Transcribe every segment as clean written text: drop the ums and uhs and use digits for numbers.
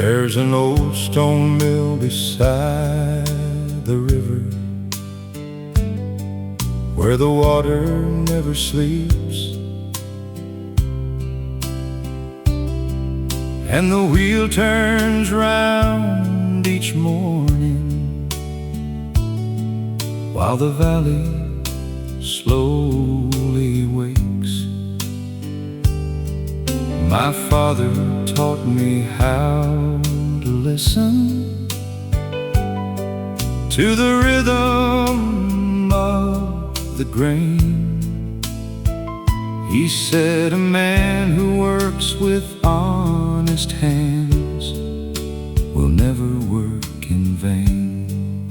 There's an old stone mill beside the river, where the water never sleeps, and the wheel turns round each morning, while the valley slowly wakes. My father taught me how to listen to the rhythm of the grain. He said a man who works with honest hands will never work in vain.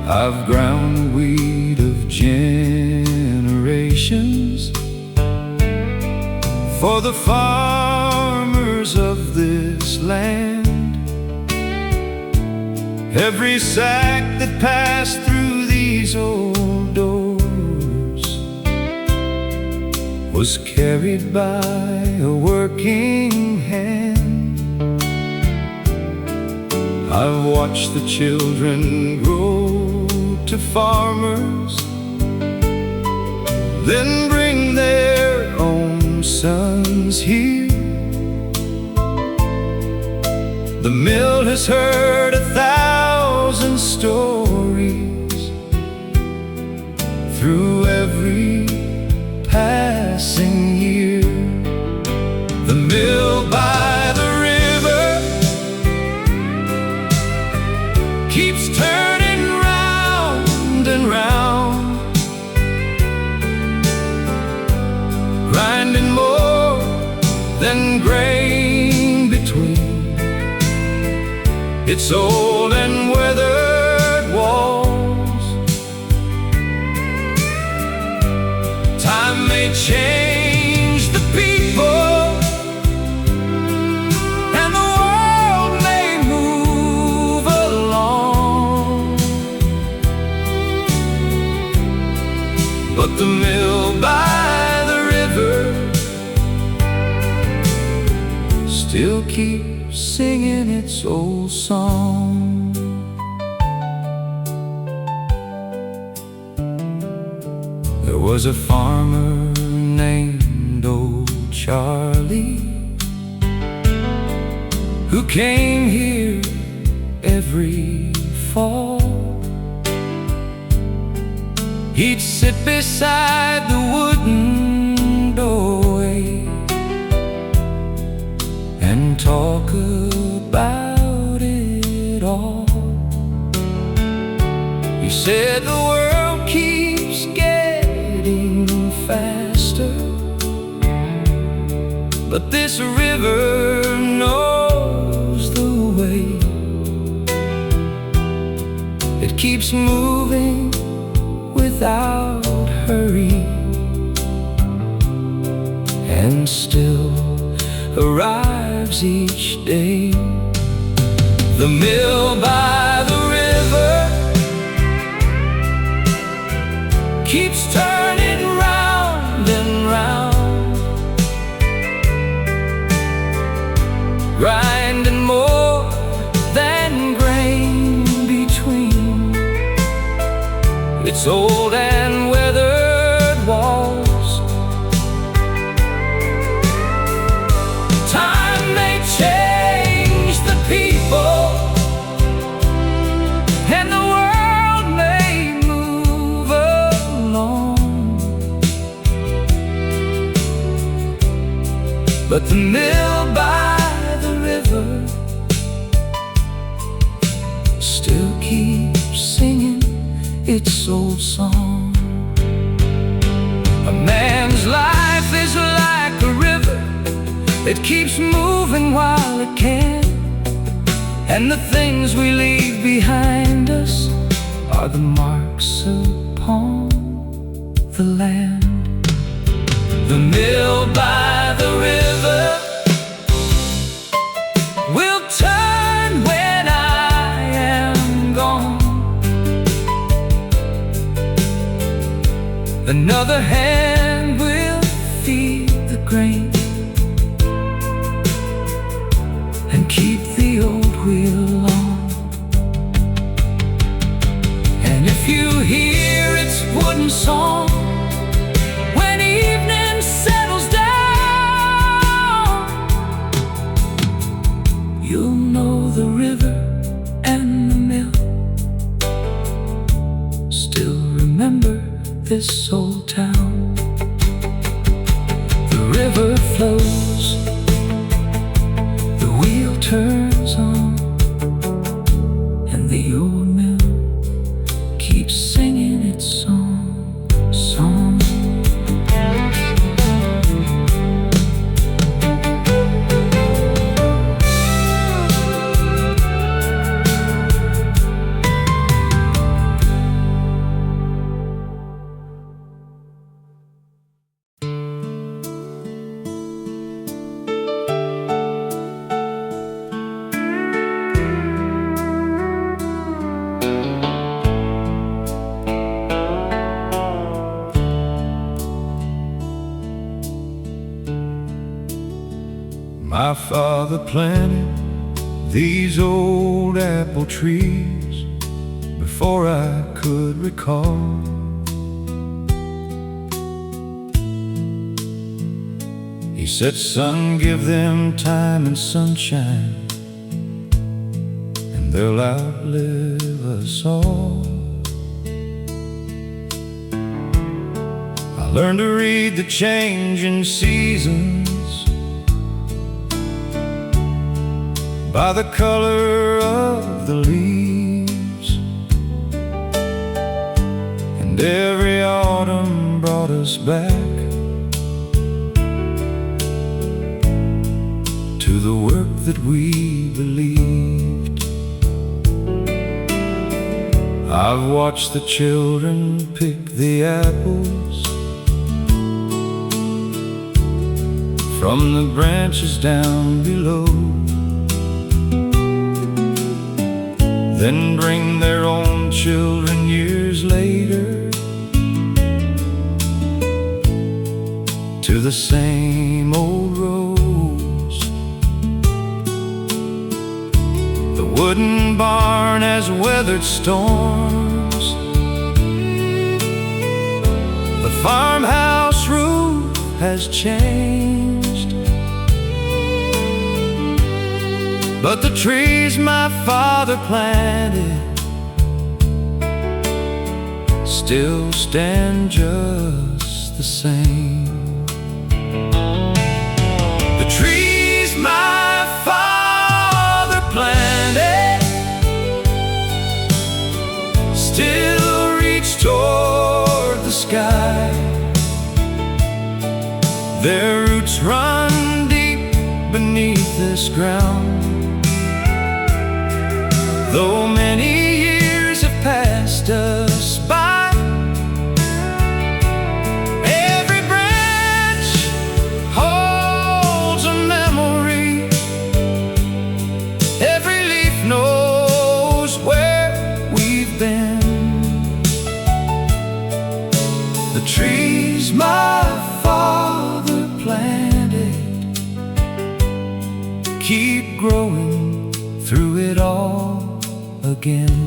I've ground the wheat of generations for the farmers of this land. Every sack that passed through these old doors was carried by a working hand. I've watched the children grow to farmers, then bring their own sons here. The mill has heard 1,000 stories through every passing year. The mill by the river keeps turning round and round, grinding more than grain between its old and weathered walls. Time may change the people, and the world may move along, but the mill by the river still keeps singing its old song. There was a farmer named Old Charlie who came here every fall. He'd sit beside the wooden doorway and talk about it all. He said the world keeps getting faster, but this river knows the way. It keeps moving without hurry, and still arrives each day. The mill by the river keeps turning round and round, grinding more than grain between its old and weathered walls. Time may change the people, and the world may move along, but the mill by the river still keeps singing its old song. A man's life is like a river, it keeps moving while it can, and the things we leave behind us are the marks upon the land. The mill by the river will turn when I am gone. Another hand will feed the grain and keep the old wheel on. And if you hear its wooden song when evening settles down, you'll know the river and the mill still remember this old town. The river flows, the wheel turns on, and the old mill keeps singing its song. My father planted these old apple trees before I could recall. He said, son, give them time and sunshine, and they'll outlive us all. I learned to read the changing seasons by the color of the leaves, and every autumn brought us back to the work that we believed. I've watched the children pick the apples from the branches down below, then bring their own children years later to the same old rows. The wooden barn has weathered storms, the farmhouse roof has changed, but the trees my father planted still stand just the same. The trees my father planted still reach toward the sky. Their roots run deep beneath this ground. Though many years have passed us by, every branch holds a memory, every leaf knows where we've been. The trees my father planted keep growing through it all again.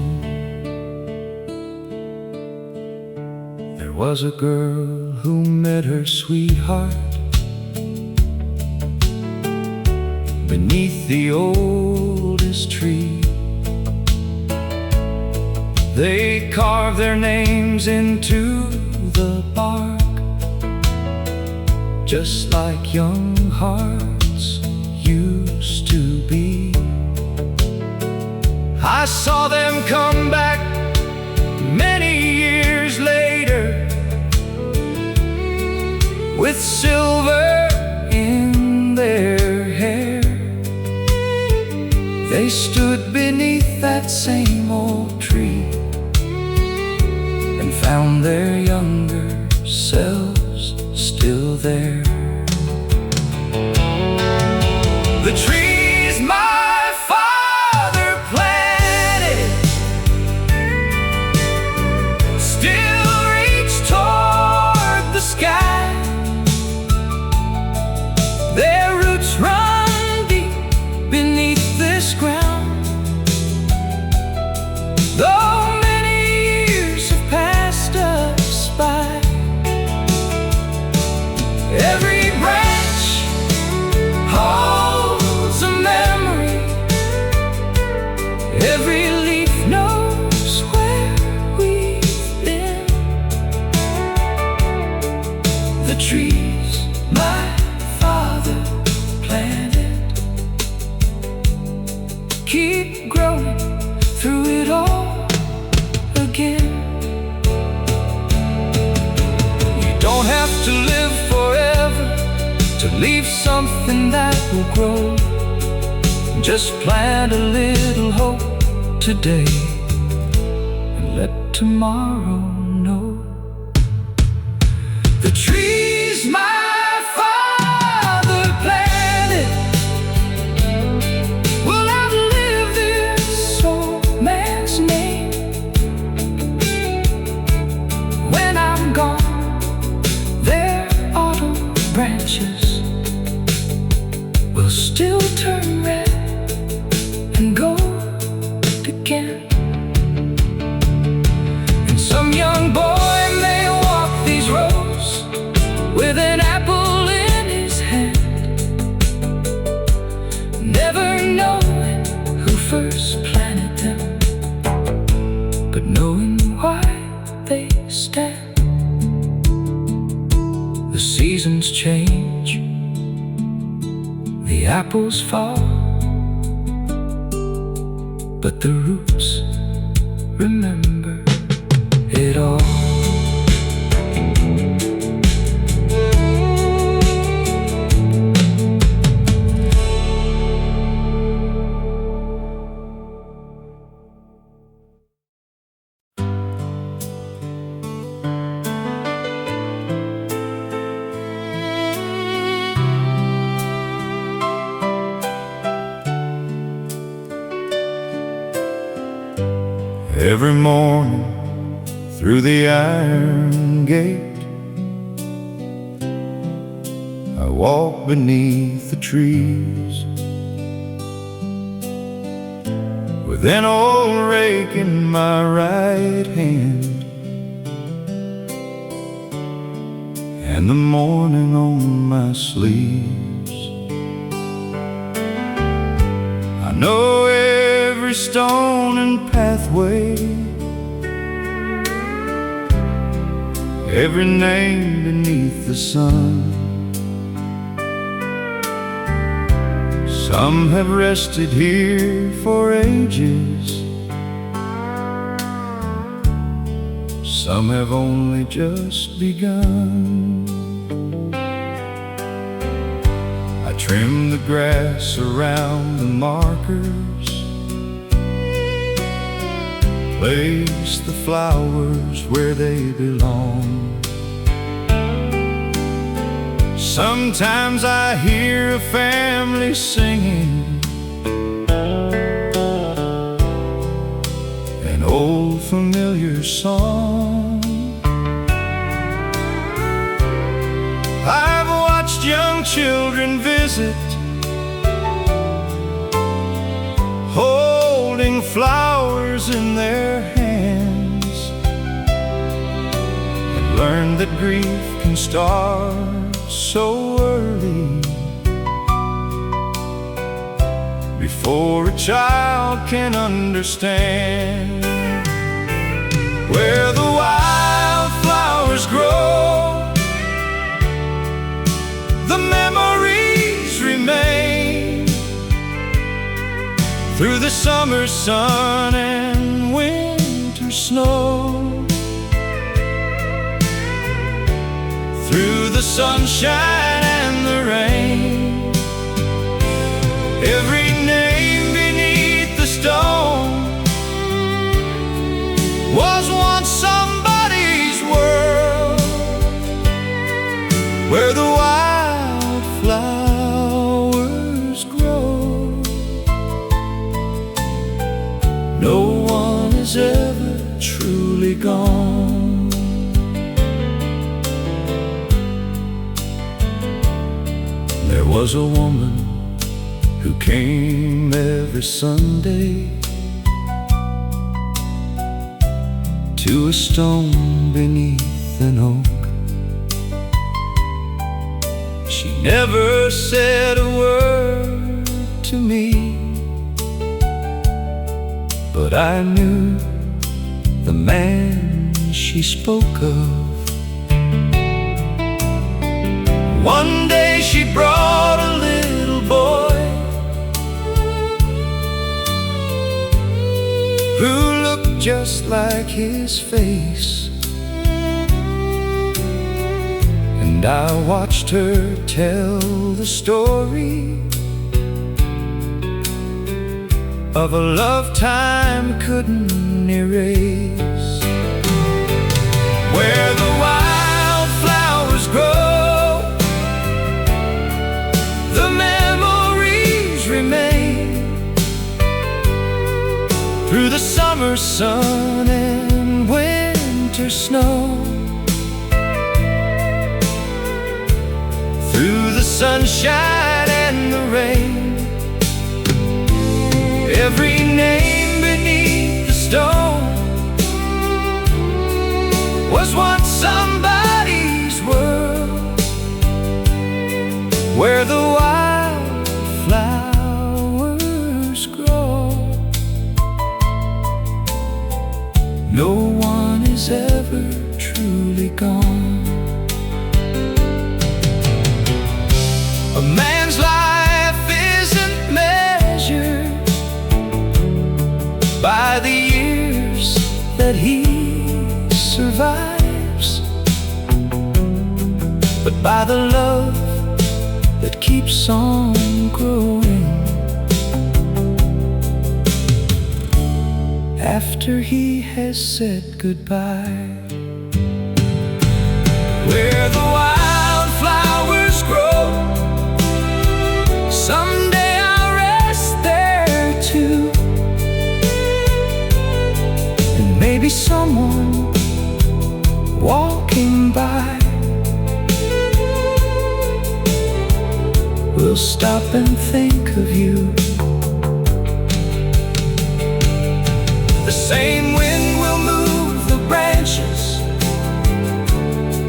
There was a girl who met her sweetheart beneath the oldest tree. They carved their names into the bark, just like young hearts used to be. I saw them come back many years later with silver in their hair. They stood beneath that same old tree and found their younger selves still there. The trees my father planted still reach toward the sky. trees my father planted keep growing through it all again. You don't have to live forever to leave something that will grow. Just plant a little hope today and let tomorrow know. The trees my father planted will outlive this old man's name. When I'm gone, their autumn branches will still turn red and gold again. And some young boy may walk these roads with an apple in his hand, never knowing who first planted them, but knowing why they stand. The seasons change, the apples fall, but the roots remember it all. Every morning through the iron gate, I walk beneath the trees with an old rake in my right hand and the morning on my sleeves. I know every stone and pathway, every name beneath the sun. Some have rested here for ages, some have only just begun. I trim the grass around the markers, place the flowers where they belong. Sometimes I hear a family singing an old familiar song. I've watched young children visit, holding flowers in their hands, and learned that grief can start so early, before a child can understand. Where the wildflowers grow, the memories remain, through the summer sun and winter snow, through the sunshine and the rain. Every name beneath the stone was once somebody's world, where the wildflowers grow. No one is ever truly gone. There was a woman who came every Sunday to a stone beneath an oak. She never said a word to me, but I knew the man she spoke of. One day she brought a little boy who looked just like his face, and I watched her tell the story of a love time couldn't erase. Where the wildflowers grow, the memories remain through the summer sun and winter snow, through the sunshine and the rain. Every name beneath the stone was once somebody's world, where the wildflowers grow. No one is ever truly gone. A man's life isn't measured by the years that he survives, but by the love that keeps on growing after he has said goodbye. Where the wildflowers grow, someday I'll rest there too, and maybe someone walking by will stop and think of you. The same wind will move the branches,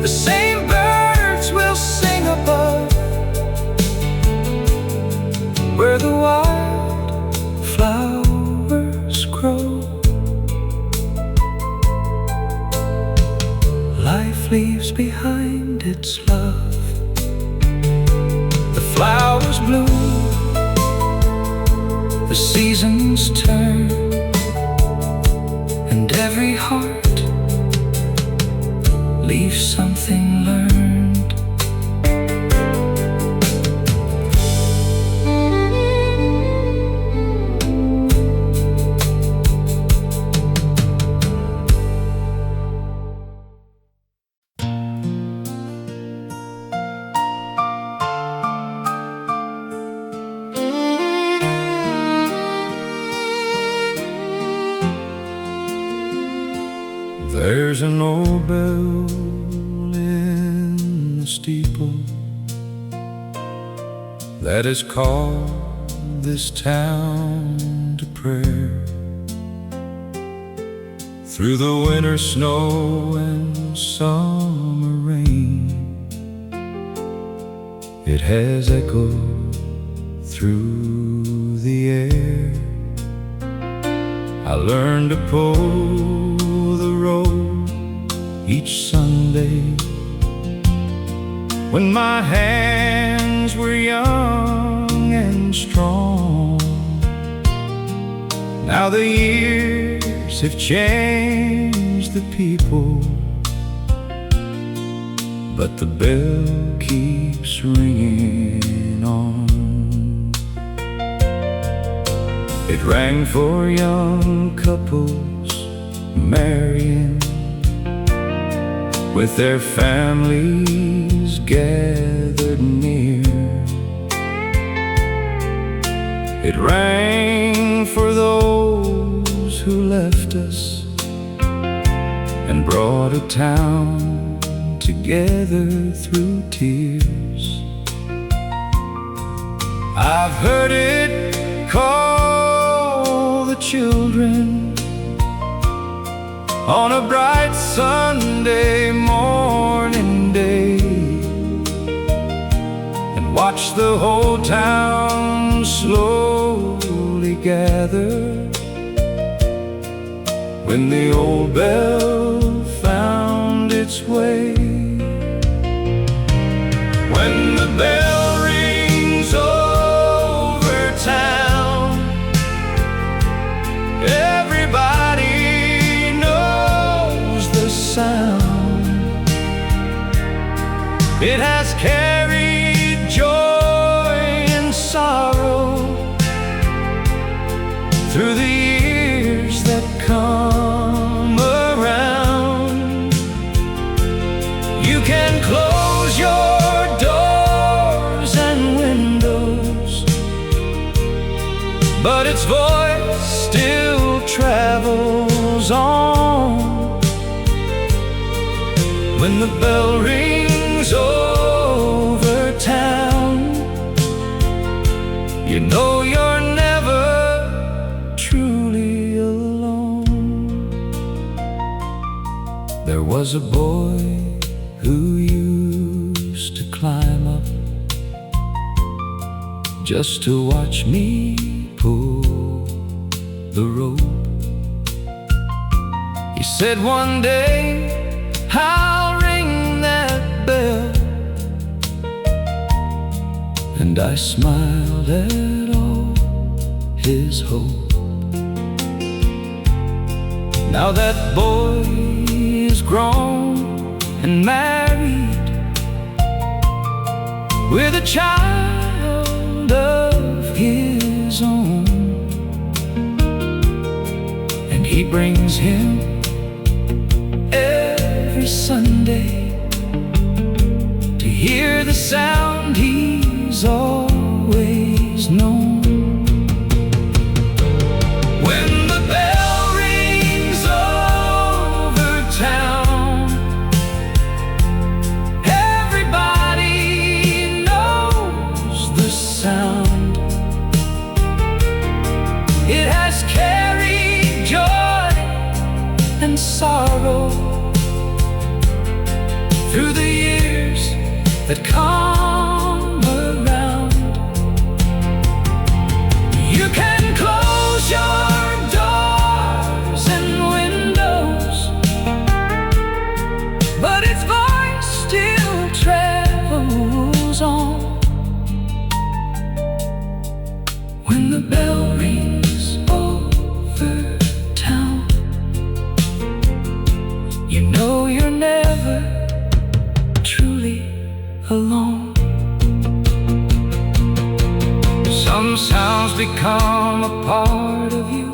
the same birds will sing above, where the wildflowers grow. Life leaves behind its love. The flowers bloom, the seasons turn, and every heart leaves something learned. There's an old bell in the steeple that has called this town to prayer. Through the winter snow and summer rain, it has echoed through the air. I learned to pull the road each Sunday when my hands were young and strong. Now the years have changed the people, but the bell keeps ringing on. It rang for young couples marrying, with their families gathered near. It rang for those who left us and brought a town together through tears. I've heard it call the children on a bright Sunday morning day, and watch the whole town slowly gather when the old bell found its way. When bell rings over town, everybody knows the sound. It has carried joy and sorrow through the years that come around. You can close your doors and windows, but its voice still travels on. When the bell rings over town, you know you're never truly alone. There was a boy who used to climb up just to watch me pull the rope. He said one day, I'll ring that bell, and I smiled at all his hope. Now that boy is grown and married, with a child of his own, and he brings him every Sunday to hear the sound he's always known. When the bell rings over town, everybody knows the sound. It has carried joy and sorrow through the years that come around. You can close your doors and windows, but its voice still travels on. When the bell rings over town, you know you're never truly alone. Some sounds become a part of you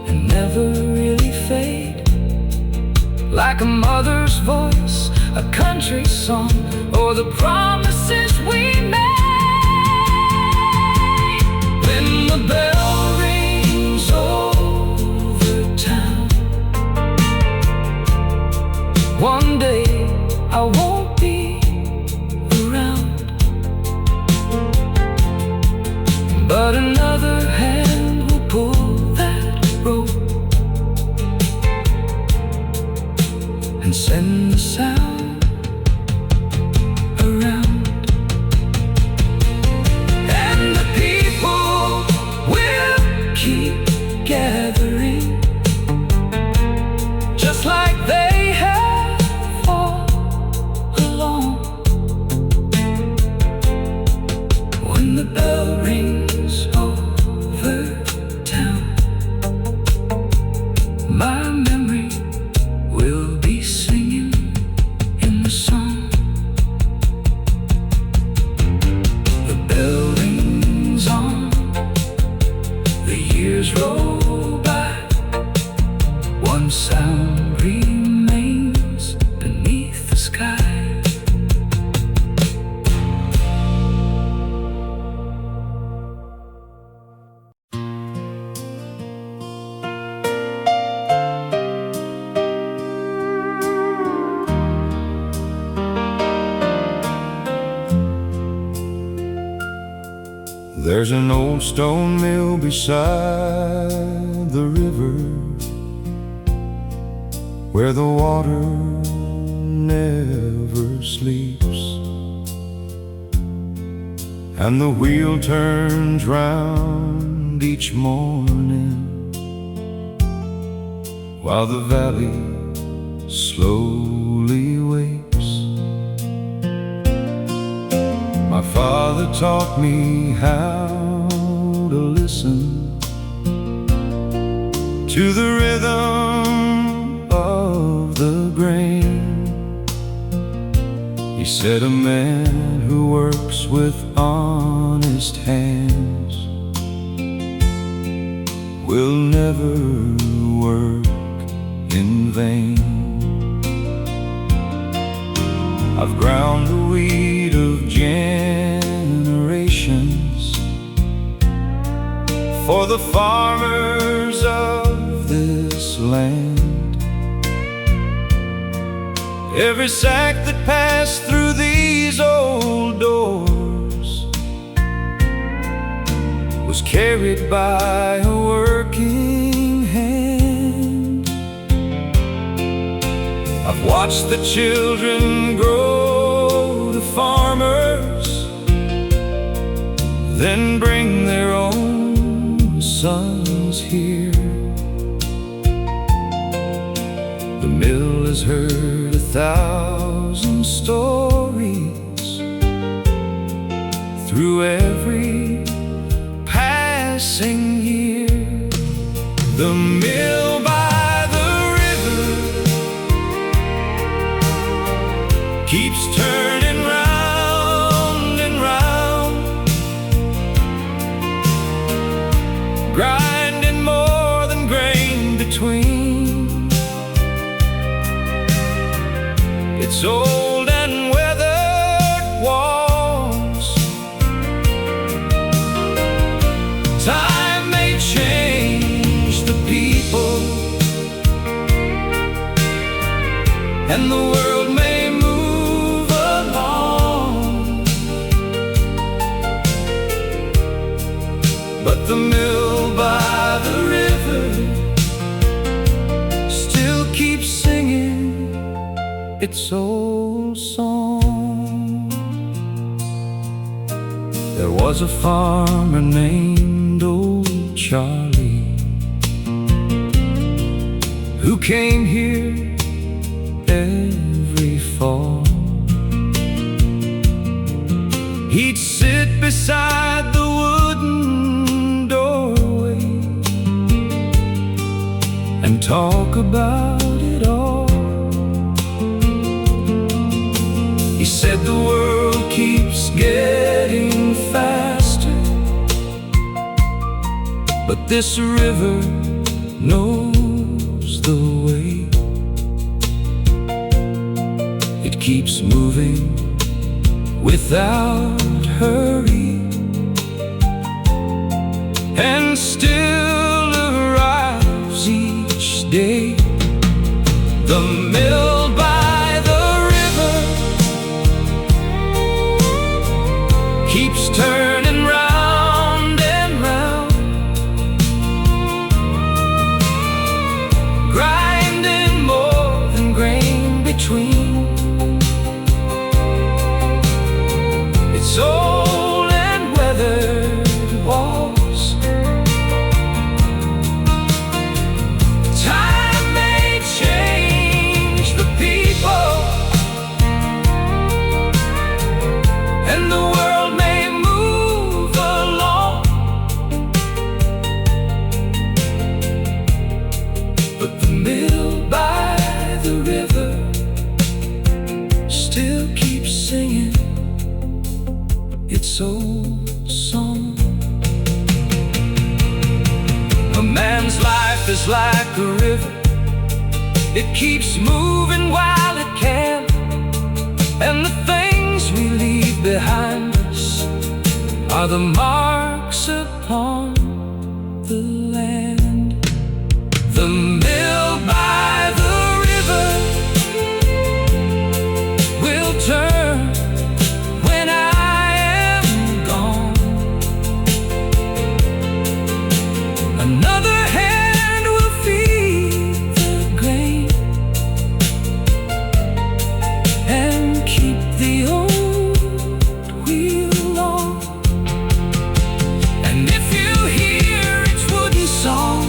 and never really fade, like a mother's voice, a country song, or the promises we made. When the bell rings over town, one day I won't be around, but another hand will pull that rope and send the sound around. And the people will keep gathering, just like they have all along. When the bell rings over town, my memory will be singing in the song. The bell rings on, the years roll by, one sound remains beneath the sky. There's an old stone mill beside the river, where the water never sleeps, and the wheel turns round each morning, while the valley slowly wakes. My father father taught me how to listen to the rhythm of the grain. He said a man who works with honest hands will never work in vain. I've ground the wheat of generations for the farmers of this land. Every sack that passed through these old doors was carried by a working hand. I've watched the children grow to farmers, then bring their own sons here. The mill has heard 1,000 stories through every passing year. The mill by the river keeps turning round and round, grinding more than grain between. It's old and weathered walls. Time may change the people, and the world may move along, but the mill by the river still keeps singing its old song. There was a farmer named Old Charlie who came here every fall. He'd sit beside the wooden doorway and talk about it all. He said the world keeps getting faster, but this river knows the way. It keeps moving without hurry, and still arrives each day. The mill by the river keeps turning round and round, grinding more than grain between. It's old and weathered walls. Time may change the people, and the world may move along, but the mill by the river still keeps singing its old song. A man's life is like a river. It keeps moving while it can, and the things we leave behind us are the marks upon the land. The mill by the river will turn when I am gone. Another hand will feed the grain and keep the old wheel on. And if you hear its wooden song,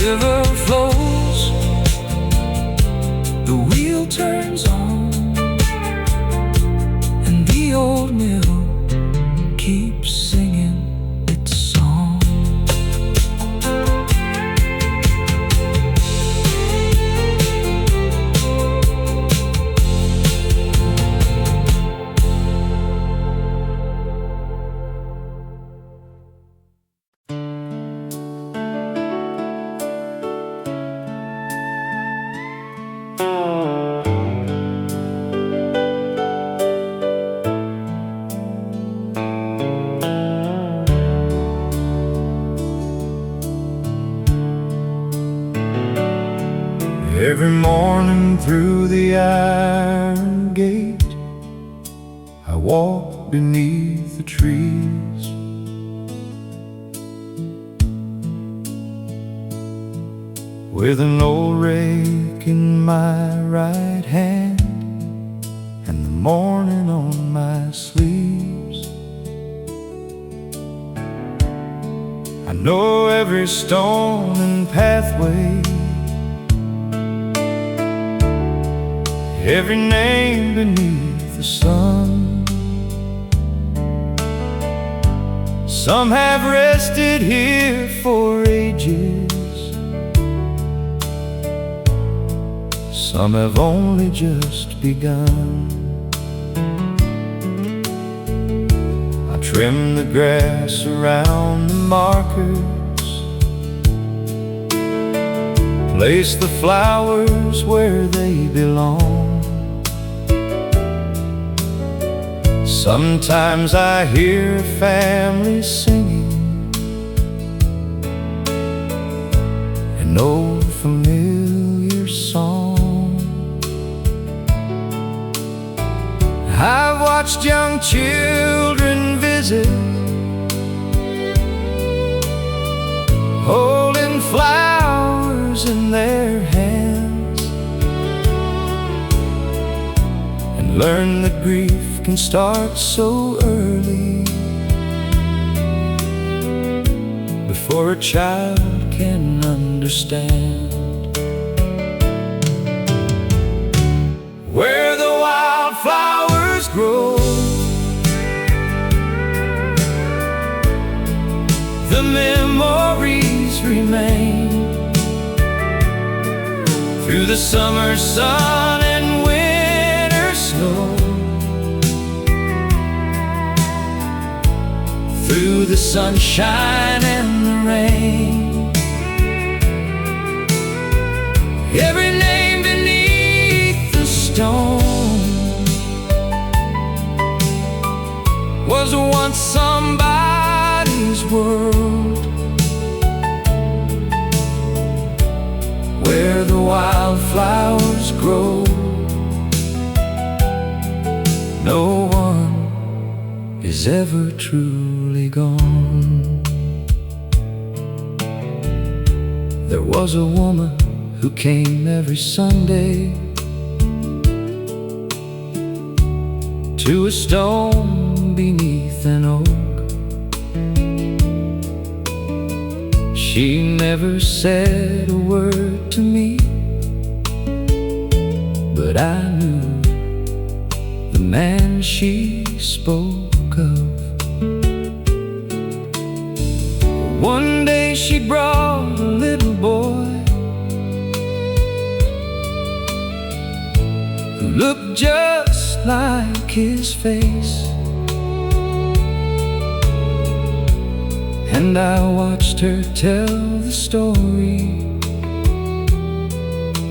river flows, the wheel turns on, and the old mill keeps singing its song. Every morning through the iron gate, I walk beneath the trees. With an old rake in my right hand and the morning on my sleeves. I know every stone and pathway, every name beneath the sun. Some have rested here for ages, some have only just begun. I trim the grass around the markers, place the flowers where they belong. Sometimes I hear a family singing an old familiar song. I've watched young children visit, holding flowers in their hands, and learn that grief can start so early, before a child can understand. Where the wildflowers grow, the memories remain. Through the summer sun and winter snow, through the sunshine and the rain, every name beneath the stone was once somebody's world. Where the wildflowers grow, no one is ever truly gone. There was a woman who came every Sunday to a stone beneath an oak. She never said a word to me, but I knew the man she spoke of. One day she brought a little boy who looked just like his face, and I watched her tell the story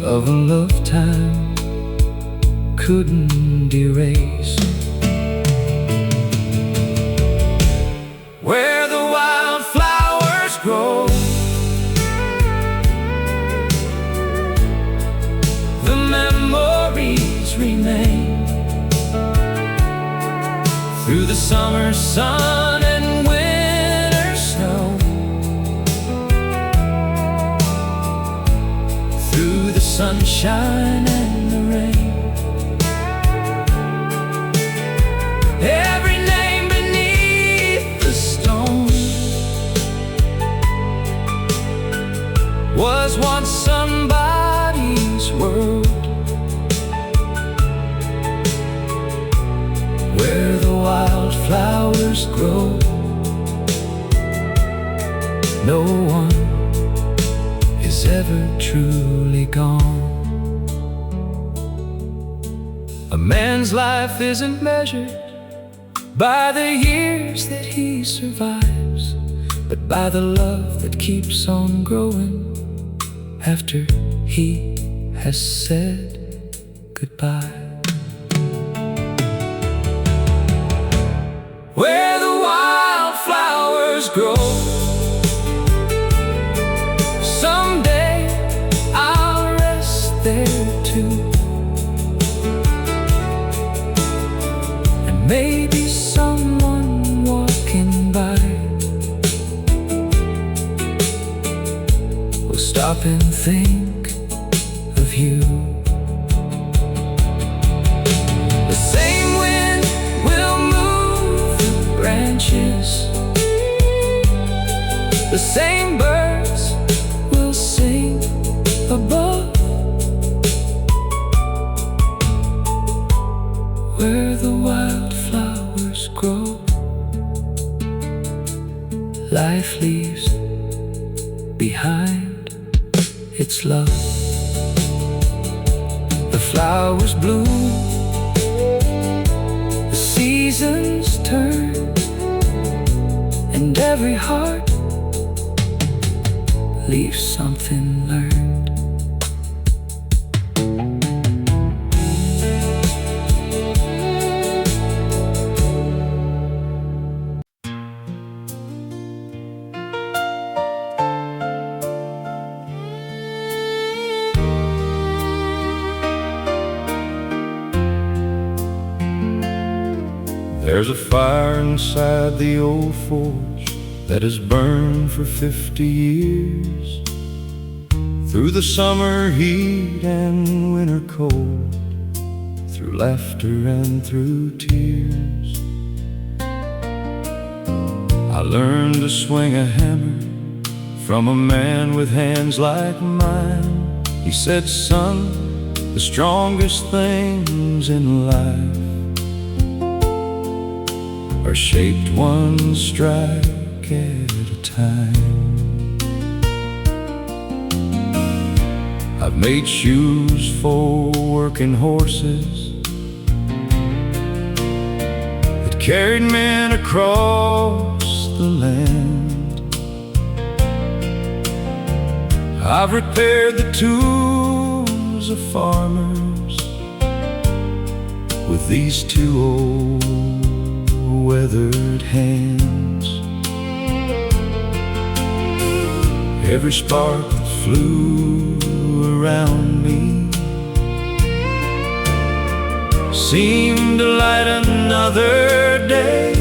of a lifetime couldn't erase. Where the wildflowers grow, the memories remain. Through the summer sun and winter snow, through the sunshine and the rain, every name beneath the stone was once somebody's world, where the wildflowers grow. No one is ever truly gone. A man's life isn't measured by the years that he survives, but by the love that keeps on growing after he has said goodbye. Where the wildflowers grow, someday I'll rest there too. And maybe someone walking by will stop and think of you. The same wind will move the branches, the same birds will sing above. Where the wildflowers grow, life leaves behind its love. The flowers bloom, the seasons turn, and every heart leaves something learned. There's a fire inside the old forge that has burned for 50 years, through the summer heat and winter cold, through laughter and through tears. I learned to swing a hammer from a man with hands like mine. He said, son, the strongest things in life are shaped one strike at a time. I've made shoes for working horses that carried men across the land. I've repaired the tools of farmers with these two old weathered hands. Every spark that flew around me seemed to light another day,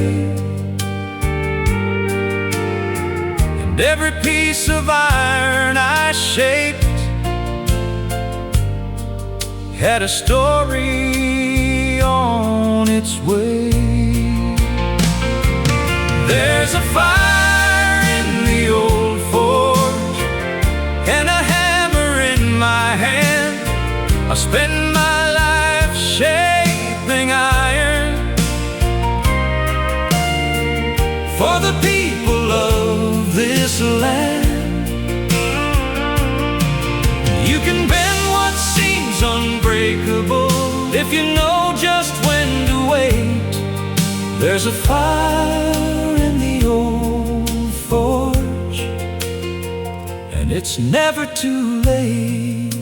and every piece of iron I shaped had a story on its way. There's a fire in the old forge and a hammer in my hand. I spend my life shaping iron for the people of this land. You can bend what seems unbreakable if you know just when to wait. There's a fire in the old forge, and it's never too late.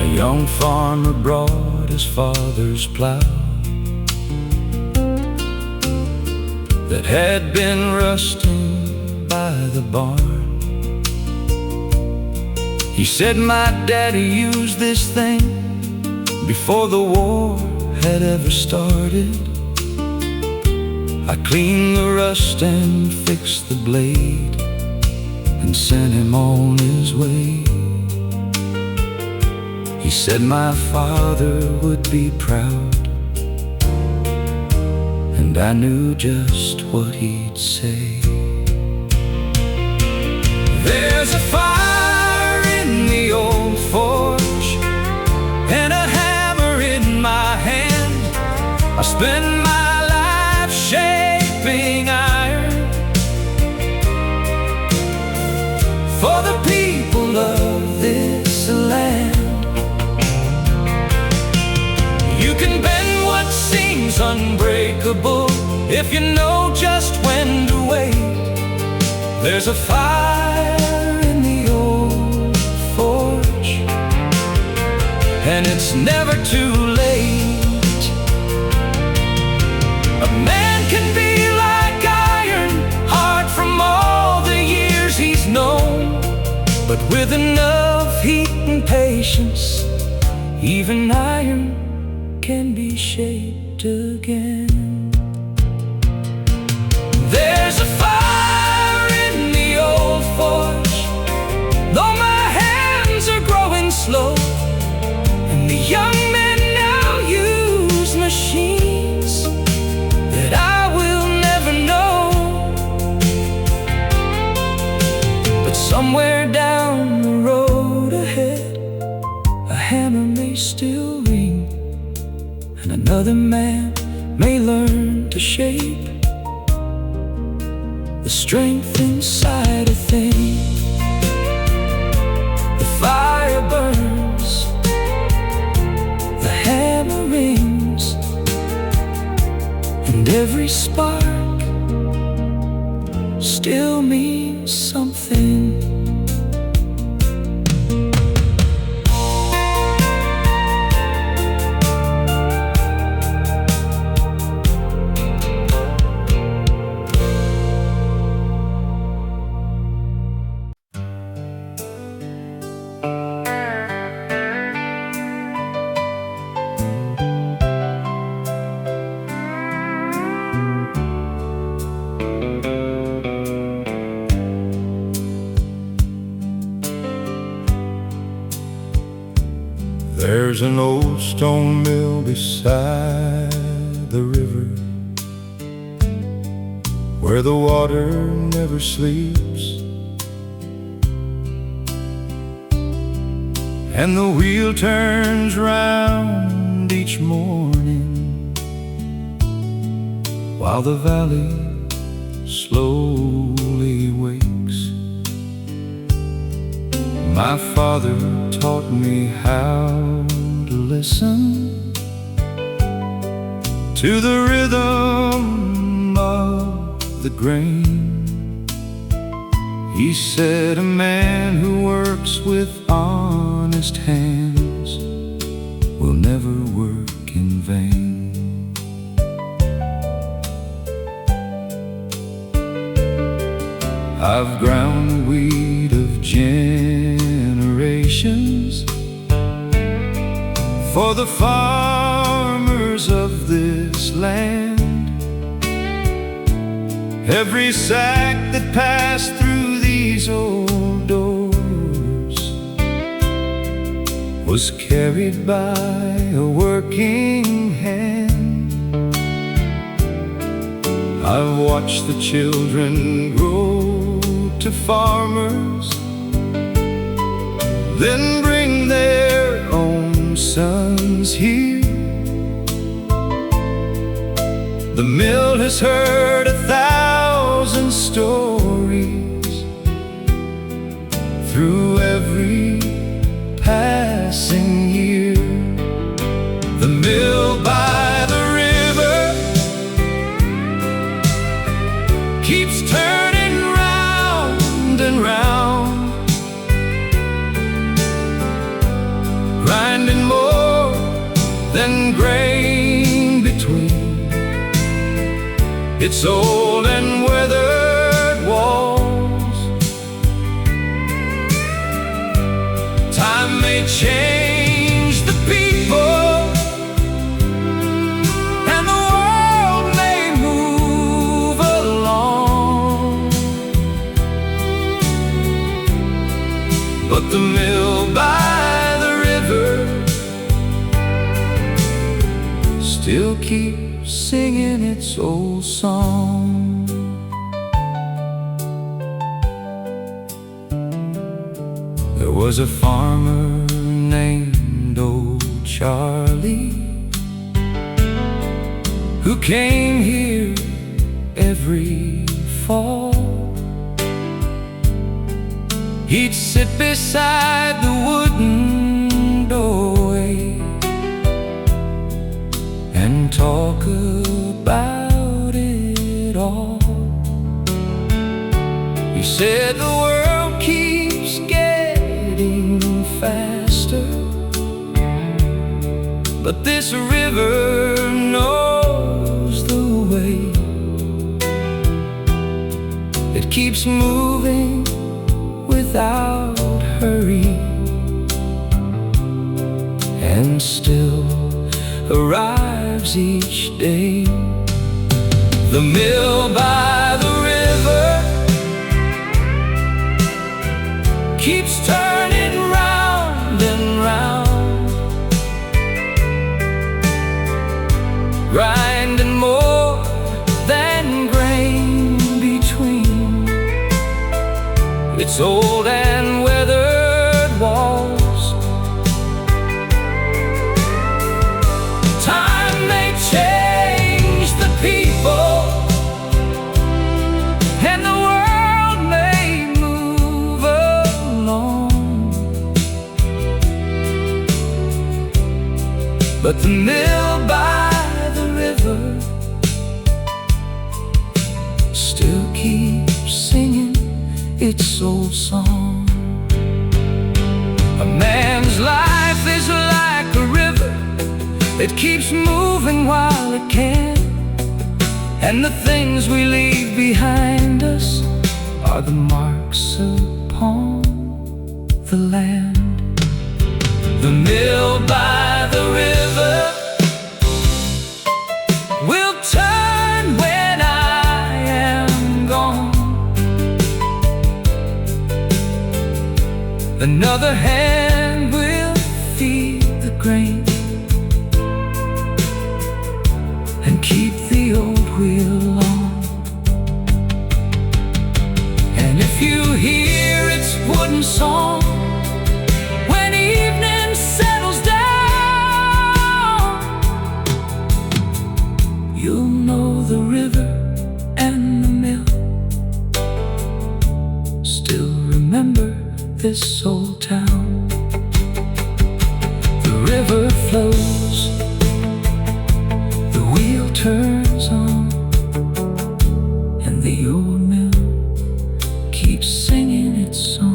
A young farmer brought his father's plow that had been rusting by the barn. He said, my daddy used this thing before the war had ever started. I cleaned the rust and fixed the blade and sent him on his way. He said my father would be proud, and and I knew just what he'd say. There's a fire in the old forge and a hammer in my hand. I spend my life shaping iron for the people of this land. You can bend what seems unbreakable if you know just when to wait. There's a fire in the old forge, and it's never too late. A man can be like iron, hard from all the years he's known, but with enough heat and patience, even iron can be shaped again. There's a fire in the old forge, though my hands are growing slow, and the young men now use machines that I will never know. But somewhere down the road ahead, a hammer may still ring, and another man may learn to shape the strength inside a thing. The fire burns, the hammer rings, and every spark still means something. There's an old stone mill beside the river, where the water never sleeps, and the wheel turns round each morning, while the valley slowly wakes. My father taught me how to listen to the rhythm of the grain. He said a man who works with honest hands will never work in vain. I've ground the wheat of generations for the farmers of this land. Every sack that passed through these old doors was carried by a working hand. I've watched the children grow to farmers, then bring their own sons here. The mill has heard 1,000 stories through every passing year. The mill by the river keeps turning round and round, grinding more than grain between its old and weathered walls. Time may change the people, and the world may move along, but the mill by the river still keeps singing its old song. There was a farmer named Old Charlie who came here every fall. He'd sit beside the wooden doorway and talk about it all. He said the world keeps getting faster, but this river knows the way. It keeps moving without hurry, and still arrives each day. The mill by the river keeps turning round and round, grinding more than grain between its old and weathered walls. Time may change the people, and the world may move along, but the mill by the river still keeps singing its old song. A man's life is like a river, it keeps moving while it can, and the things we leave behind us are the marks upon the land. The mill by the river will turn when I am gone. Another hand will feed the grain and keep the old wheel on. And if you hear its wooden song when evening settles down, you'll know the river and the mill still remember this old town. The river flows, the wheel turns on, and the old mill keeps singing its song.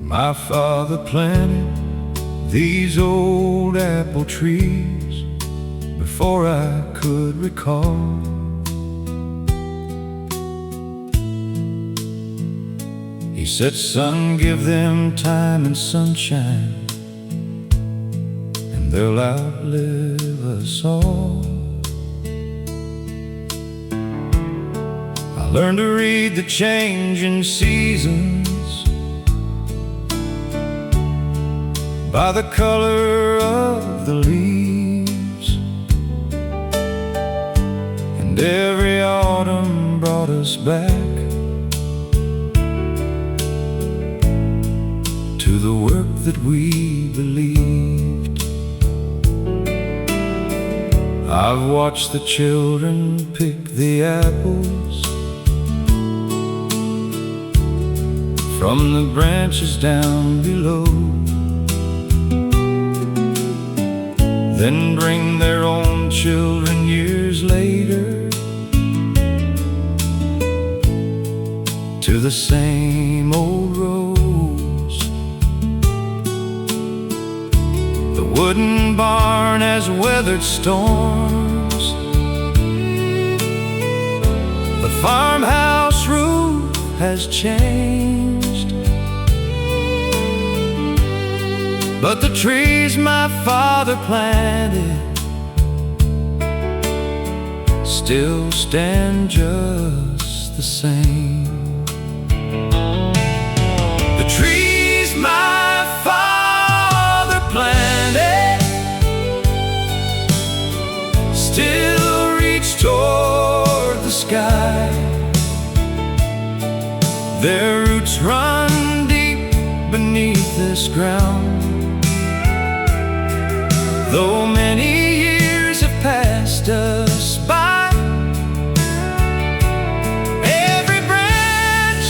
My father planted these old apple trees before I could recall. He said, son, give them time and sunshine, and they'll outlive us all. I learned to read the changing seasons by the color of the leaves, and every autumn brought us back to the work that we believed. I've watched the children pick the apples from the branches down below, then bring their own children years later to the same old rows. The wooden barn has weathered storms. The farmhouse roof has changed, but the trees my father planted still stand just the same. The trees my father planted still reach toward the sky. Their roots run deep beneath this ground. Though many years have passed us by, every branch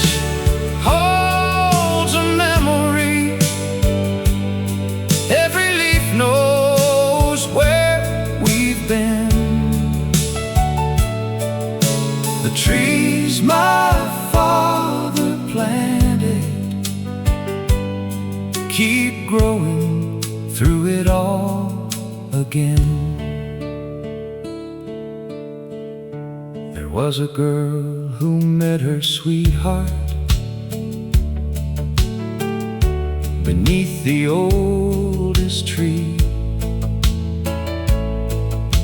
holds a memory. Every leaf knows where we've been. The trees my father planted keep growing through it all again. There was a girl who met her sweetheart beneath the oldest tree.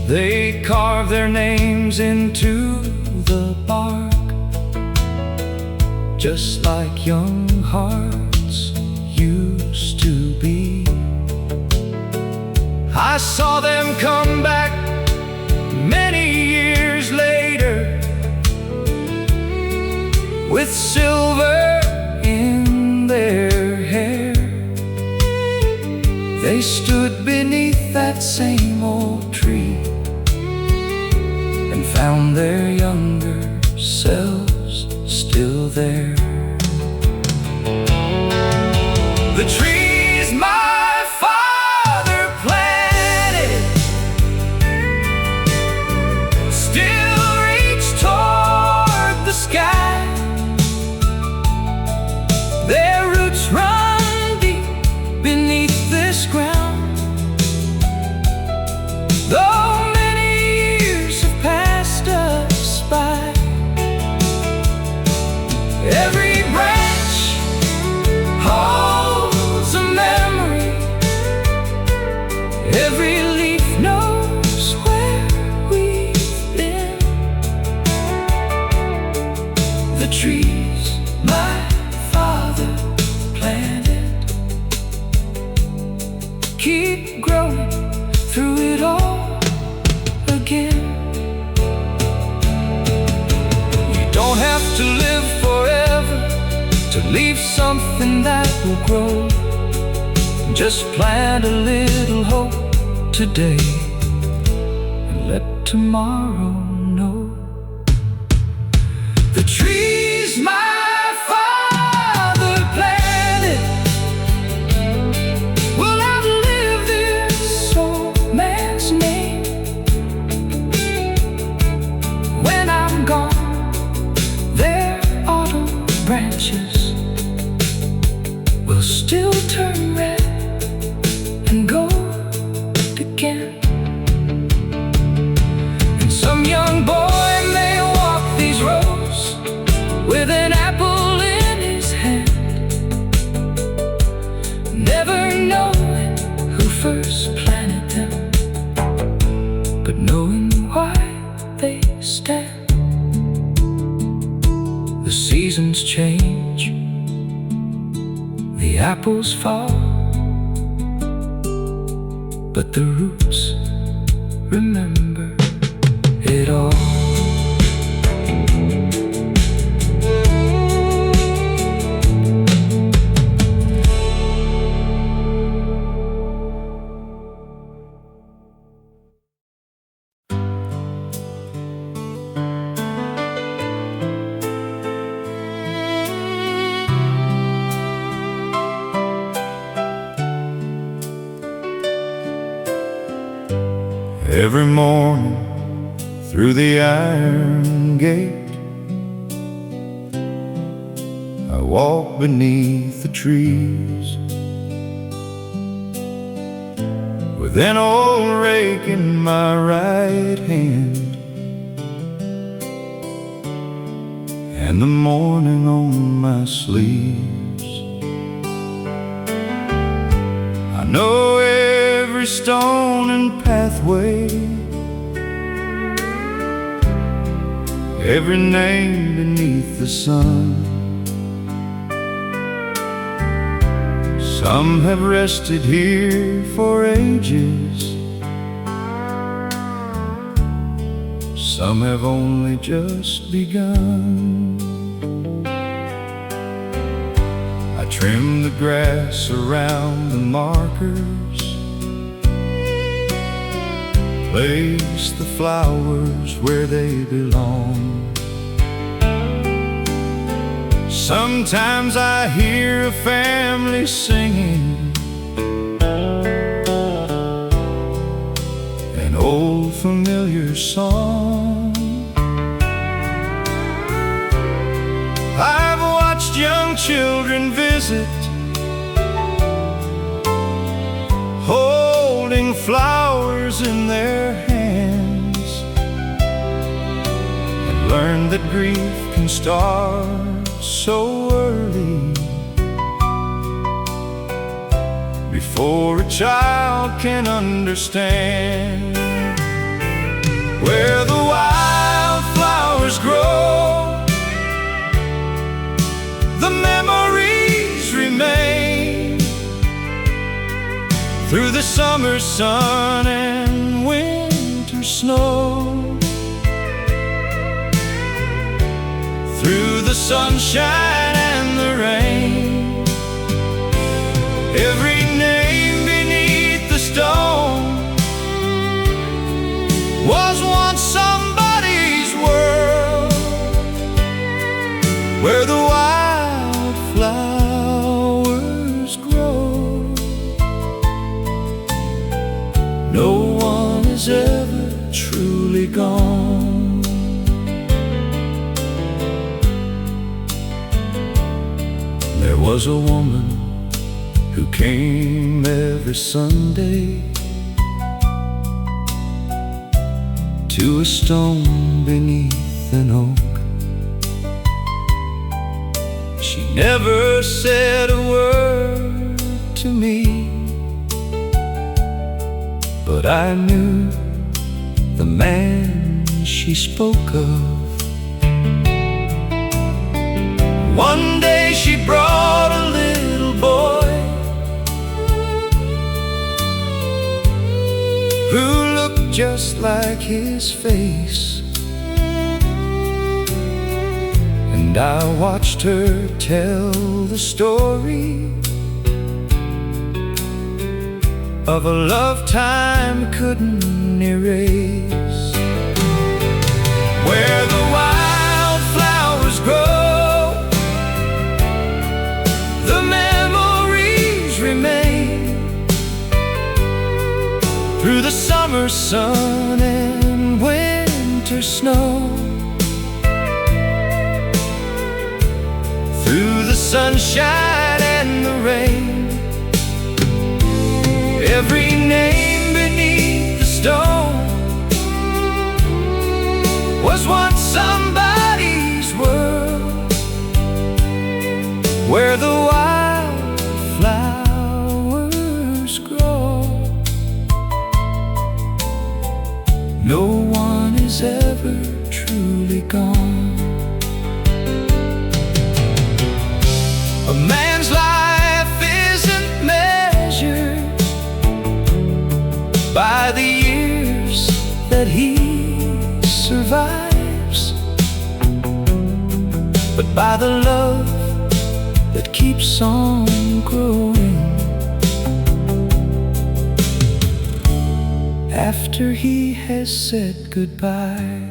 They carved their names into the bark, just like young hearts used to be. I saw them come back many years later with silver in their hair. They stood beneath that same old tree and found their younger selves still there. The trees my father planted still reach toward the sky. Their roots run deep beneath this ground. Though many years have passed us by, every branch holds a memory. Every leaf knows where we've been. The trees my father planted keep growing through it all again. You don't have to live forever to leave something that will grow. Just plant a little hope today and let tomorrow know. The trees my father planted will outlive this old man's name. When I'm gone, their autumn branches will still turn red and gold again. And some young boy may walk these roads with an apple in his hand, never knowing who first planted them, but knowing why they stand. The seasons change, the apples fall, but the roots remember it all. Every morning through the iron gate, I walk beneath the trees. then old rake in my right hand, and the morning on my sleeves. I know every stone and pathway, every name beneath the sun. Some have rested here for ages, some have only just begun. I trim the grass around the markers, place the flowers where they belong. Sometimes I hear a family singing an old familiar song. I've watched young children visit, holding flowers in their hands, and learned that grief can start so early, before a child can understand. Where the wildflowers grow, the memories remain, through the summer sun and winter snow, through the sunshine and the rain. Every name beneath the stone was once somebody's world, where the wildflowers grow. No one is ever truly gone. There was a woman who came every Sunday to a stone beneath an oak. She never said a word to me, but I knew the man she spoke of. One day she brought a little boy who looked just like his face, and I watched her tell the story of a love time couldn't erase. Where the wildflowers grow, the memories remain, through the summer sun and winter snow, through the sunshine and the rain. Every name beneath the stone was once somebody's world, where the wildflowers grow. No one is ever truly gone. A man's life isn't measured by the years that he survives, but by the love that keeps on growing after he has said goodbye.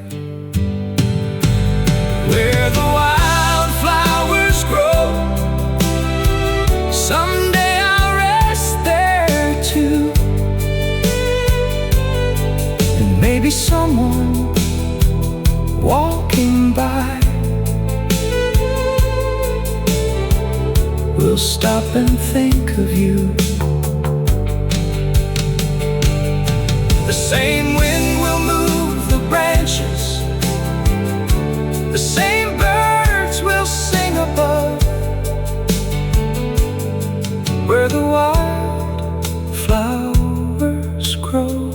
Where the wildflowers grow, someday I'll rest there too, and maybe someone walking by will stop and think of you. same wind will move the branches, the same birds will sing above, where the wild flowers grow.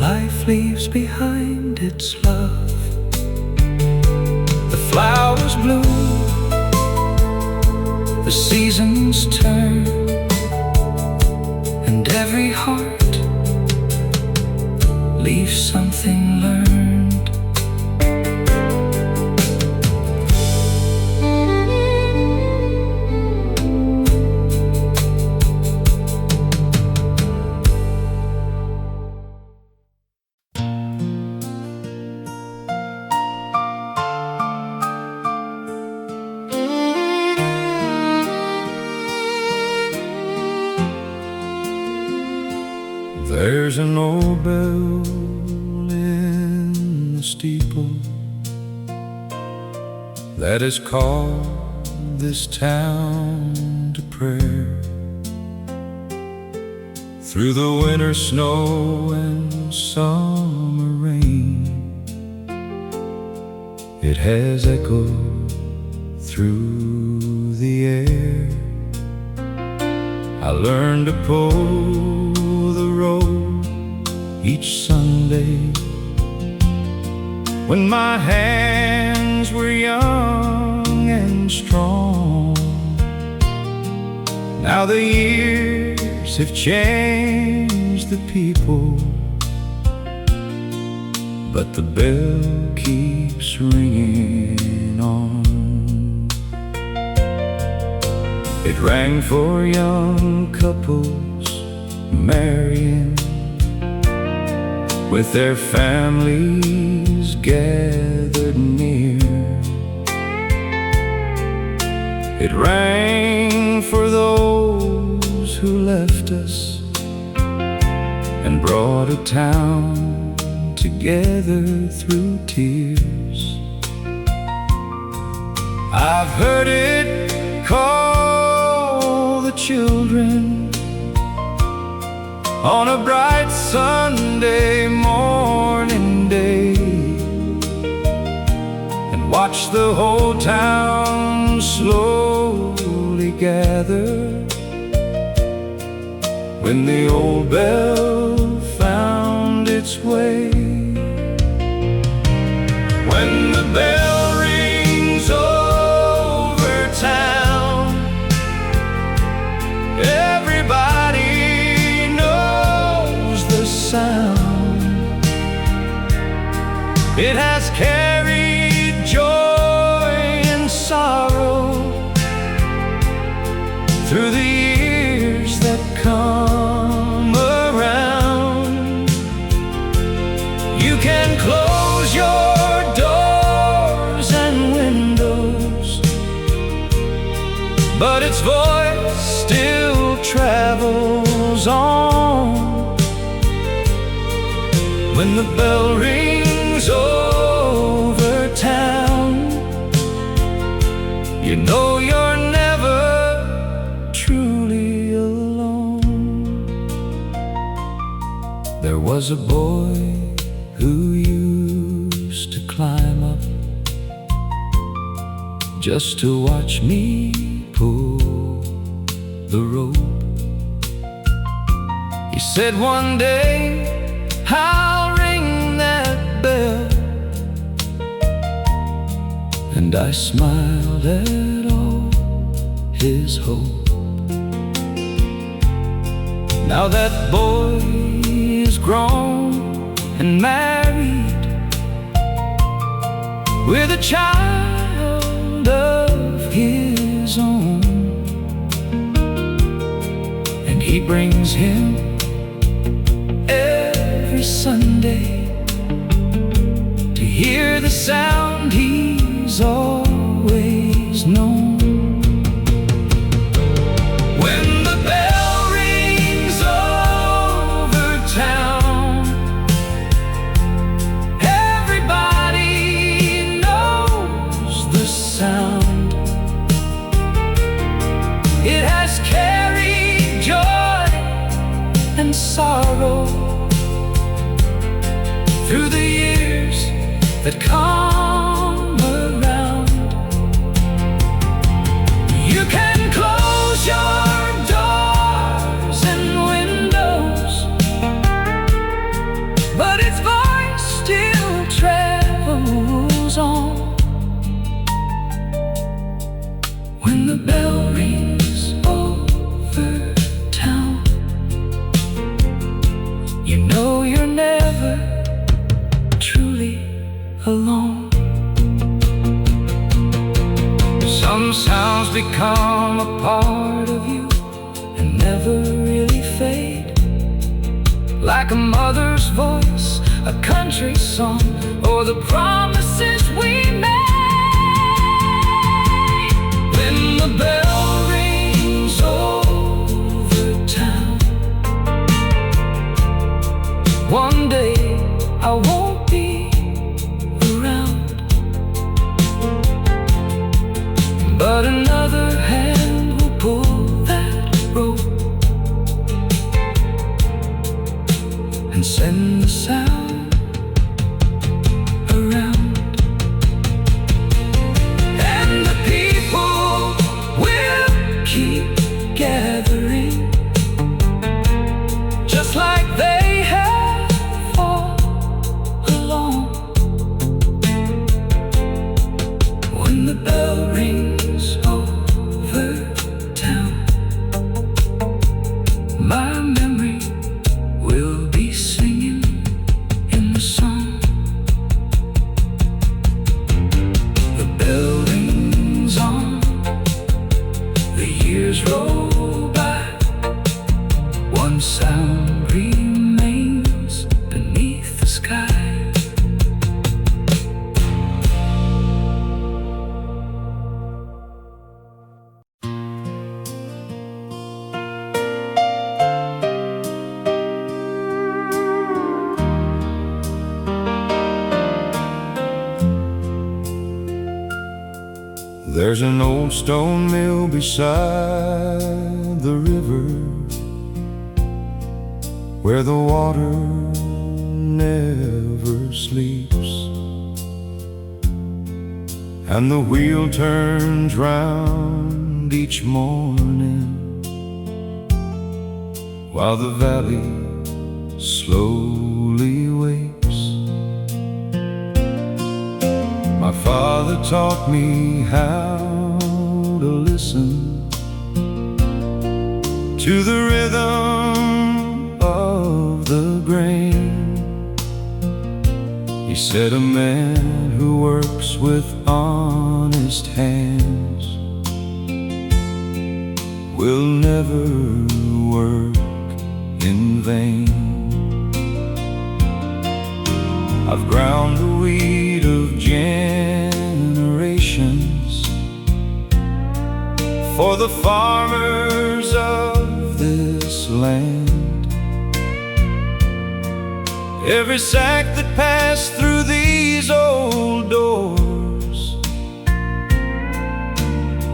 Life leaves behind its love. The flowers bloom, the seasons turn, and every heart leaves something learned. There's an old bell in the steeple that has called this town to prayer. Through the winter snow and summer rain, it has echoed through the air. I learned to pull the road each Sunday when my hands were young and strong. Now the years have changed the people, but the bell keeps ringing on. It rang for young couples marrying, with their families gathered near. It rang for those who left us and brought a town together through tears. I've heard it call the children on a bright Sunday morning day, and watch the whole town slowly gather when the old bell found its way. When the bell rings over town, everybody knows the sound. It has carried joy and sorrow through the years that come around. You can close your doors and windows, but its voice still travels on. When the bell rings over town, you know you're never truly alone. There was a boy who used to climb up just to watch me pull the rope. He said one day, I'll ring that bell, and I smiled at all his hope. Now that boy is grown and married, with a child of his own, and he brings him every Sunday to hear the sound he's always known. When the bell rings over town, everybody knows the sound. It has carried joy through the years that come around. You can close your doors and windows, but its voice still travels on. When the bell rings over town, you know you're never truly alone. Some sounds become a part of you and never really fade, like a mother's voice, a country song, or the promises we made. When the bell rings over town, one day I won't be around, but another hand will pull that rope and send the sound around. And the people will keep gathering, just like they have all along. When the bell rings over town, my memory will be singing in the song. The bell rings on, the years roll by, one sound remains beneath the sky. There's an old stone mill beside the river, where the water never sleeps, and the wheel turns round each morning, while the valley slowly wakes. My father taught me how to listen to the rhythm of the grain. He said a man who works with honest hands will never work in vain. I've ground the wheat of generations for the farmers of this land. Every sack that passed through these old doors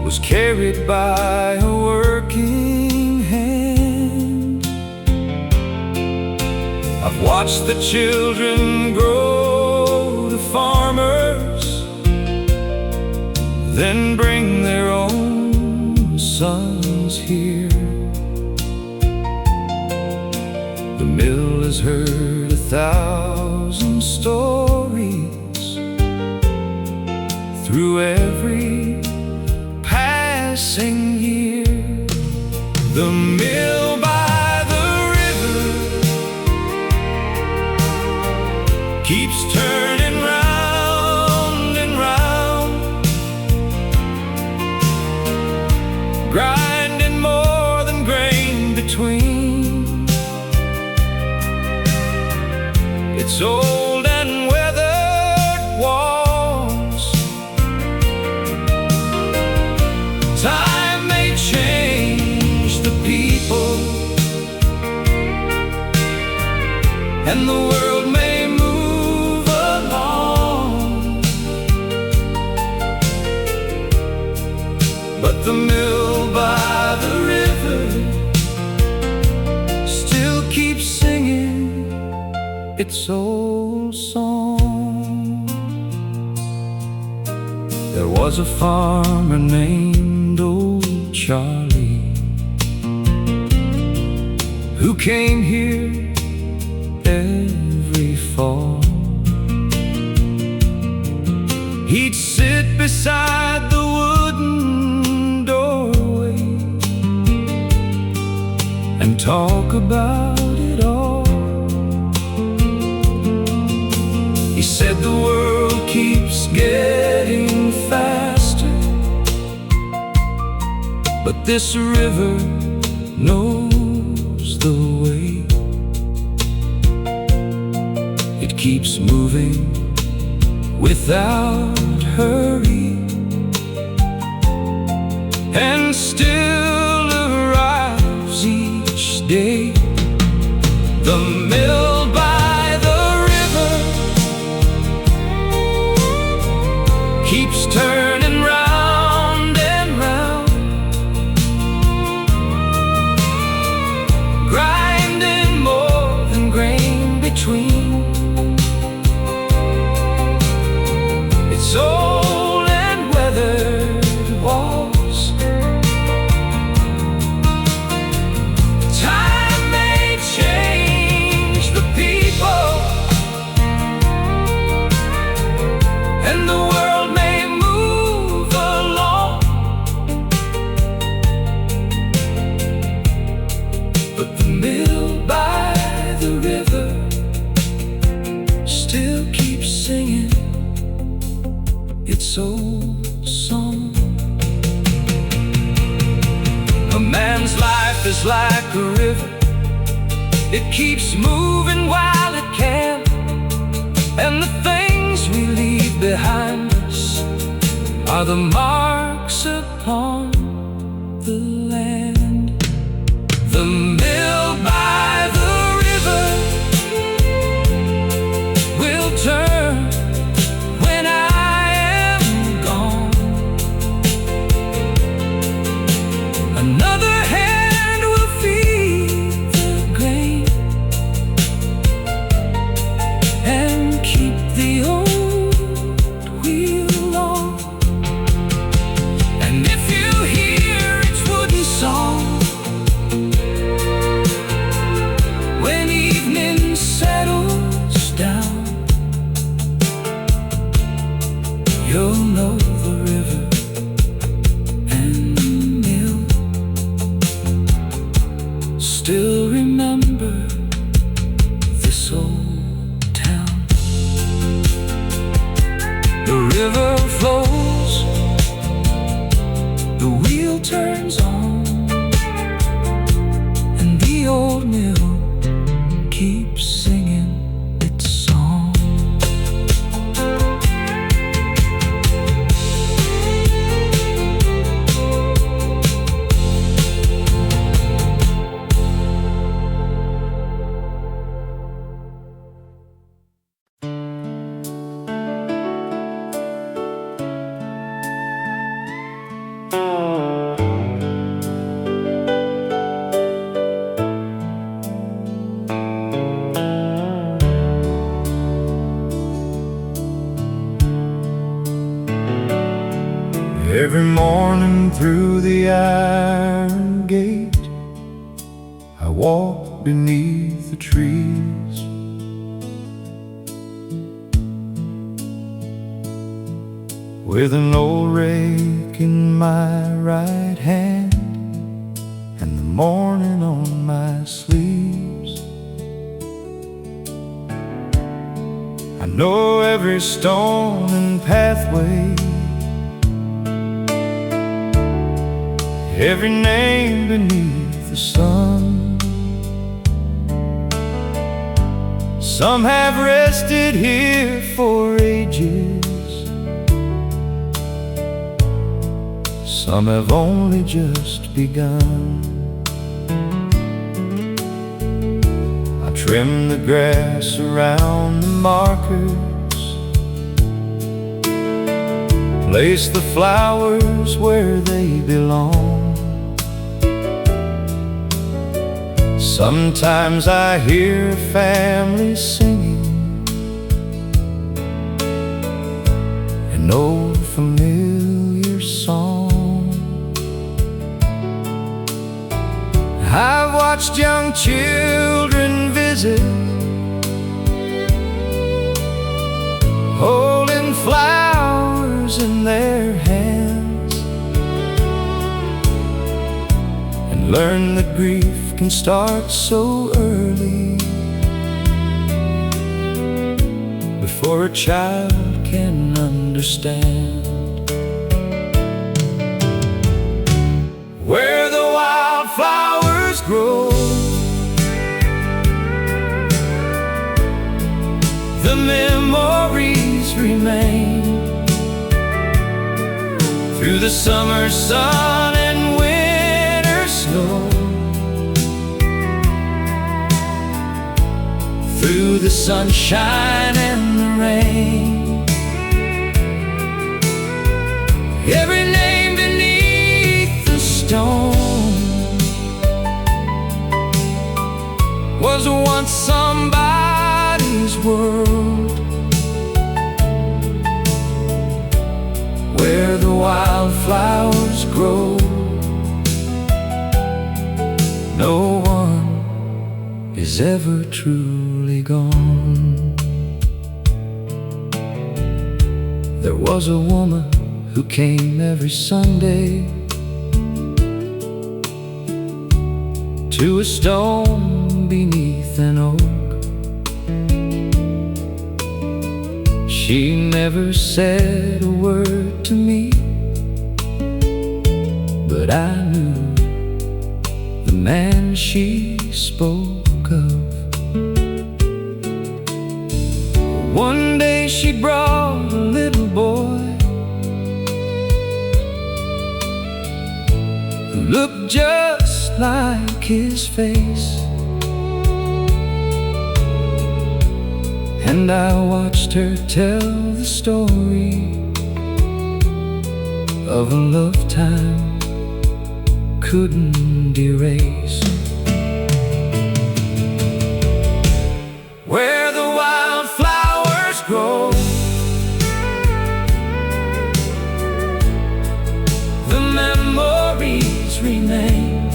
was carried by a working hand. I've watched the children grow to farmers, then bring their own sons here. The mill has heard 1,000 stories through every passing year. The mill by the river keeps turning round and round, grinding more than grain between. It's old and weathered walls. Time may change the people, and the world may move along, but the mill by the river still keeps singing its old song. was a farmer named Old Charlie, who came here every fall. He'd sit beside the wooden doorway and talk about it all. He said the world keeps getting faster, but this river knows the way. It keeps moving without hurry, and still arrives each day. The mill by the river keeps turning round and round, grinding more than grain between. It's old and weathered walls. Time may change the people, and the world may move along, but the mill by the river still keeps singing its old song. A man's life is like a river. It keeps moving while it can, and the things we leave behind us are the marks upon the land. The mill by the river will turn when I am gone. Another hand will feed the grain and keep the old wheel on. And if you hear its wooden song when evening settles down, you'll know the river and the mill still remember this old town. The river flows, the wheel turns on, and the old mill keeps singing its song. Every morning through the iron gate, I walk beneath the trees, with an old rake in my right hand and the morning on my sleeves. I know every stone and pathway, every name beneath the sun. Some have rested here for ages, some have only just begun. I trim the grass around the markers, place the flowers where they belong. Sometimes I hear families singing an old familiar I've watched young children visit, holding flowers in their hands, and learn that grief can start so early, before a child can understand. Where the wildflowers grow, the memories remain. Through the summer sun and winter snow, through the sunshine and the rain, every name beneath the stone was once somebody's world. Where the wildflowers grow, no one is ever truly gone. There was a woman who came every Sunday to a stone beneath an oak. She never said a word to me, but I knew the man she spoke of. One day she brought a little boy who looked just like his face, and I watched her tell the story of a lifetime couldn't erase. Where the wildflowers grow, the memories remain.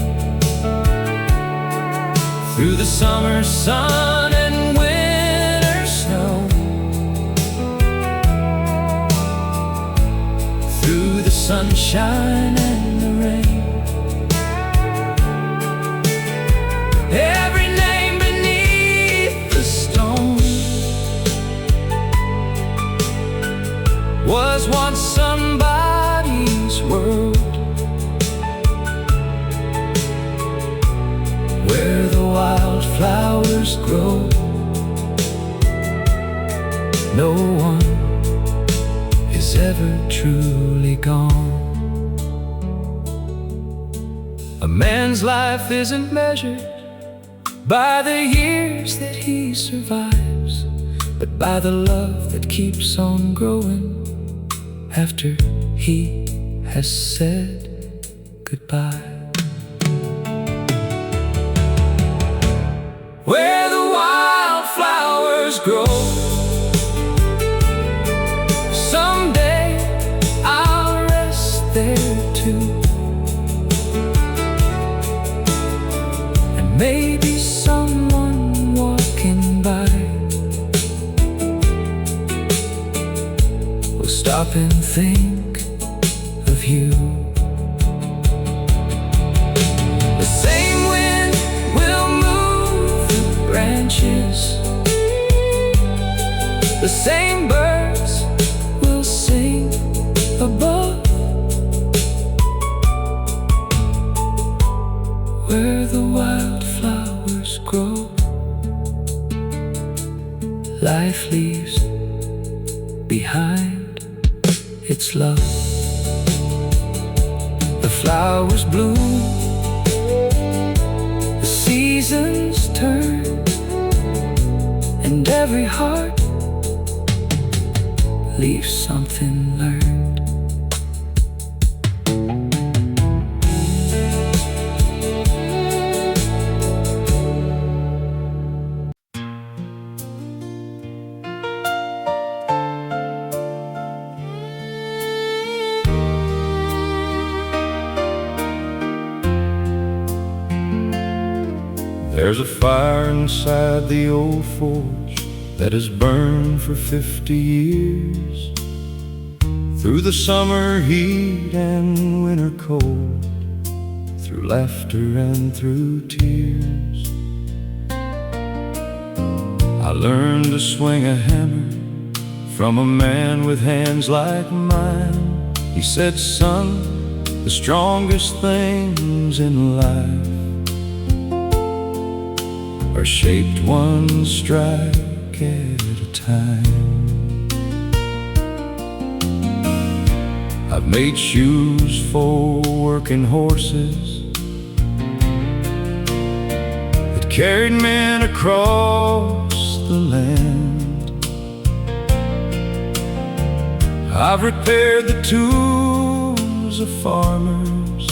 Through the summer sun and winter snow, through the sunshine and the rain, every name beneath the stone was once somebody's world. Where the wildflowers grow, no one is ever truly gone. A man's life isn't measured by the years that he survives, but by the love that keeps on growing after he has said goodbye. Where the wildflowers grow, someday I'll rest there too, and maybe someone walking by will stop and think of you. The same wind will move the branches, the same birds will sing above. Where the wildflowers grow, life leaves behind its love. The flowers bloom, the seasons turn, and every heart leaves something learned. There's a fire inside the old forge that has burned for 50 years, through the summer heat and winter cold, through laughter and through tears. I learned to swing a hammer from a man with hands like mine. He said, son, the strongest things in life are shaped one strike at a time. I've made shoes for working horses that carried men across the land. I've repaired the tools of farmers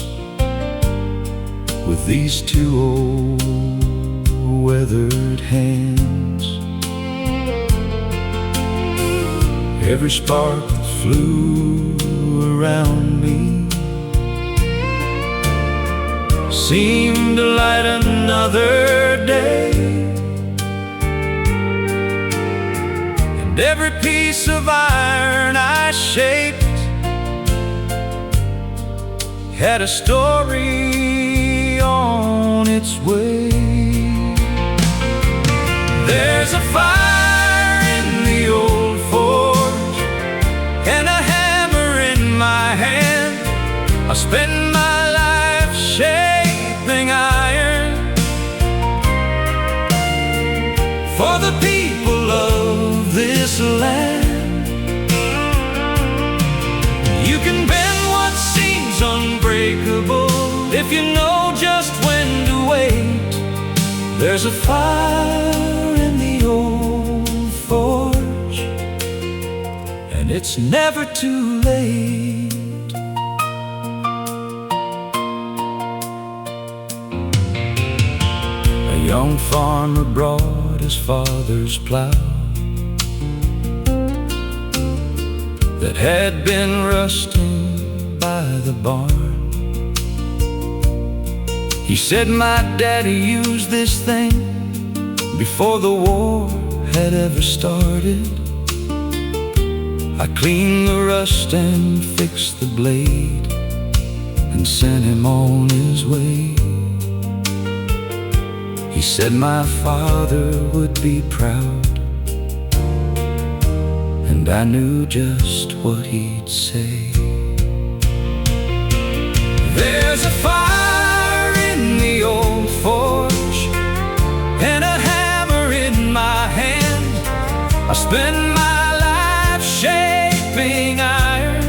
with these two old weathered hands. Every spark that flew around me seemed to light another day, and every piece of iron I shaped had a story on its way. There's a fire in the old forge and a hammer in my hand. I spend my life shaping iron for the people of this land. You can bend what seems unbreakable if you know just when to wait. There's a fire in the old forge, and it's never too late. A young farmer brought his father's plow that had been rusting by the barn. He said, my daddy used this thing before the war had ever started. I cleaned the rust and fixed the blade and sent him on his way. He said my father would be proud, and I knew just what he'd say. There's a fire in the old forge and a hammer in my hand. I spend my life shaping iron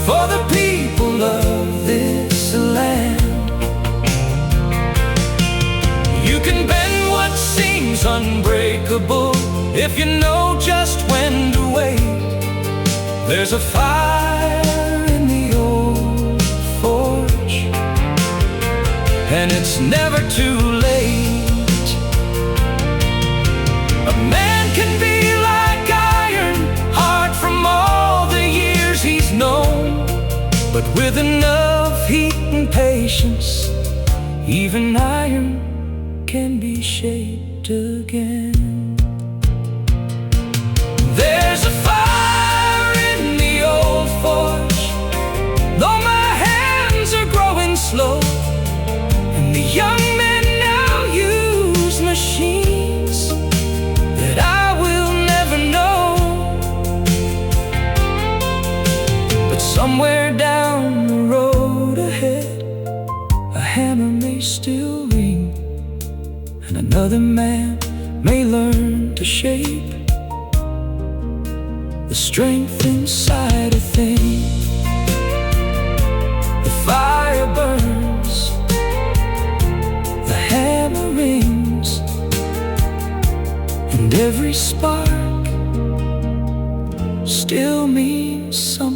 for the people of this land. You can bend what seems unbreakable if you know just when to wait. There's a fire in the old forge, and it's never too late. A man can be like iron, hard from all the years he's known, but with enough heat and patience, even iron can be shaped again. There's a fire in the old forge, though my hands are growing slow, and the young men now use machines that I will never know. But somewhere down the road ahead, a hammer may still ring, and another man may learn to shape the strength inside a thing. The fire burns, the hammer rings, and every spark still means something.